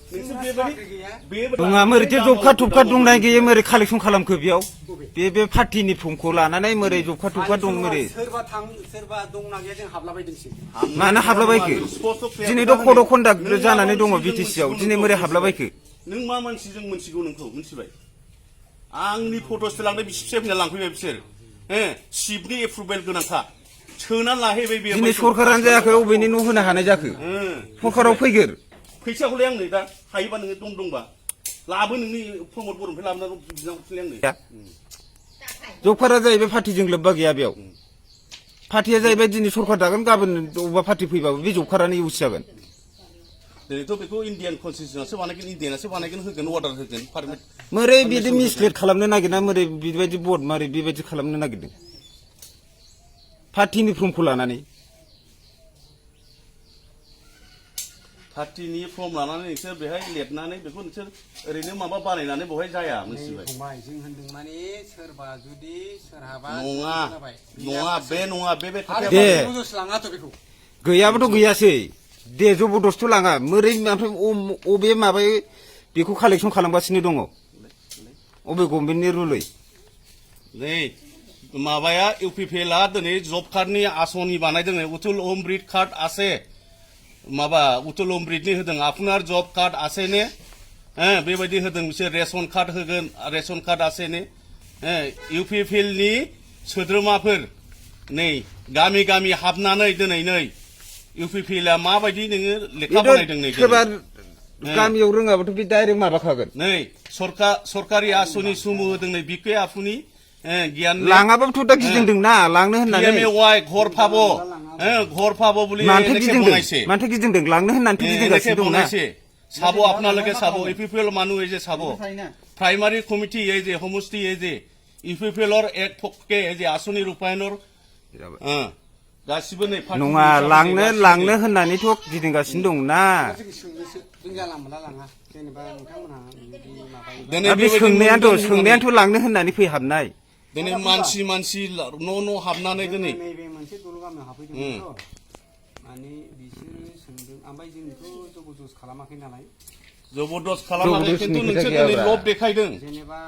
नङा मोरैथो जबखा थबखा दंनाय गैया मोरै कालेक्सन खालामखो बेयाव बे पार्टिनि फर्मखौ लानानै मोरै जबखा थबखा दं मोरै सोरबा दंना गैया जों हाबलाबायदोंसो मानो हाबलाबायखो दिनैथ' कड अफ कन्डाक्ट जानानै दङ बिटिसिआव दिनै मोरै हाबलाबायखो नों मा मानसि जों मोनथिगौ नोंखौ मिथिबाय आंनि फट'सो लांदों बिसिफिसाय फैना लांफैबाय बिसोर सिफनि एप्रुभेल गोनांखा सोनानै लाहैबाय बे दिनै सरकारानो जायाखै अबेनि न' होनो हानाय जाखो सरकाराव फैगोर फैसाखौलाय आंनो दा हायोबा नोङो दंबा लाबो नोंनि प्रमद बर'निफ्राय लाबोनानै बिनांगौसैलाय आंनो जब कार्डआ जाहैबाय पार्टिजों लोब्बा गैया बेयाव पार्टिया जाहैबाय दिनै सरकार दागोन गाबोन अबेबा पार्टि फैबाबो बे जब कार्डआनो इउज जागोन दिनैथ' बेखौ इण्डियान कनस्टिटिउसनासो बानायगोन इण्डियानासो बानायगोन होगोन अर्डार होगोन पारमिट मोरै बिदि मिसलिड खालामनो नागिरना मोरै बेबायदि बर्ड मारै बेबायदि खालामनो नागिरदों पार्टिनि फर्मखौ लानानै पार्टिनि फर्म लानानै नोंसोर बेहाय लिरनानै बेखौ नोंसोर ओरैनो माबा बानायनानै बेवहाय जाया मिथिबाय जों होनदों माने सोरबा जुदि सोरहाबा नङा बे खोथाया दे लाङाथ' बेखौ गैयाबोथ' गैयासै दे जबरदस्थ' लाङा मोरै ओमफ्राय अबे माबाय बेखौ कालेक्सन खालामगासिनो दङ अबे गभर्नमेन्टनि रुलै नै माबाया इउपिपिएलआ दिनै जब कार्डनि आसनि बानायदों उतुल अमृत कार्ड আছে माबा उतुल अमृतनि होदों आपनार जब कार्ड আছে ने बेबायदि होदों बिसोर रेशन कार्ड होगोन रेशन कार्ड আছে ने इउपिपिएलनि सोद्रोमाफोर नै गामि गामि हाबनानै दिनै नै इउपिपिएलआ माबायदि नोङो लेखा बानायदों नै सोरबा गामियाव रोङाबाथ' बे डाइरेक्ट माबाखागोन नै सरकारि आसनि सुमु होदों नै बिके आफुनि गियान लाङाबाबोथ' दा गिदिंदोंना लांनो होननानै पिएमएवाइ घर फाबो বুলি मानथो गिदिंदों लांनो होननानैथ' गिदिंगासिनो दंना চাব আপোনালোকে চাব ইউপিপিএল মানুহ এই যে চাব প্ৰাইমাৰী কমিটি এই যে সমষ্টি এই যে ইউপিপিএলৰ এক পক্ষে এই যে আঁচনি ৰূপায়ণৰ गासिबो नै नङा लांनो होननानैथ' गिदिंगासिनो दंना बे सोंनायानोथ' लांनो होननानै फैहाबनाय दिनै मानसि न' हाबनानै दिनै नैबे मोनसे दल गामियाव हाबफैदोंमोनथ' माने बिसोरो सोंदों ओमफ्राय जोंथ' जबरदस्त खालामाखै नालाय जबरदस्त खालामाखै खिन्थु नोंसोर दिनै लब देखायदों जेनेबा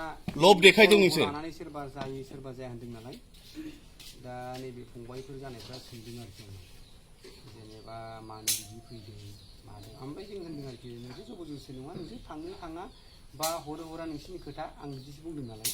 लब देखायदों नोंसोर लानानै सोरबा जायो सोरबा जाया होनदों नालाय दा नैबे फंबायफोर जानायफ्रा सोंदों आरोखि जेनेबा मानो बिदि फैदों मादों ओमफ्राय जों होनदों आरोखि नोंसोर जबरदस्ति नङा नोंसोर थाङा बा हरा नोंसिनि खोथा आं बिदिसो बुंदों नालाय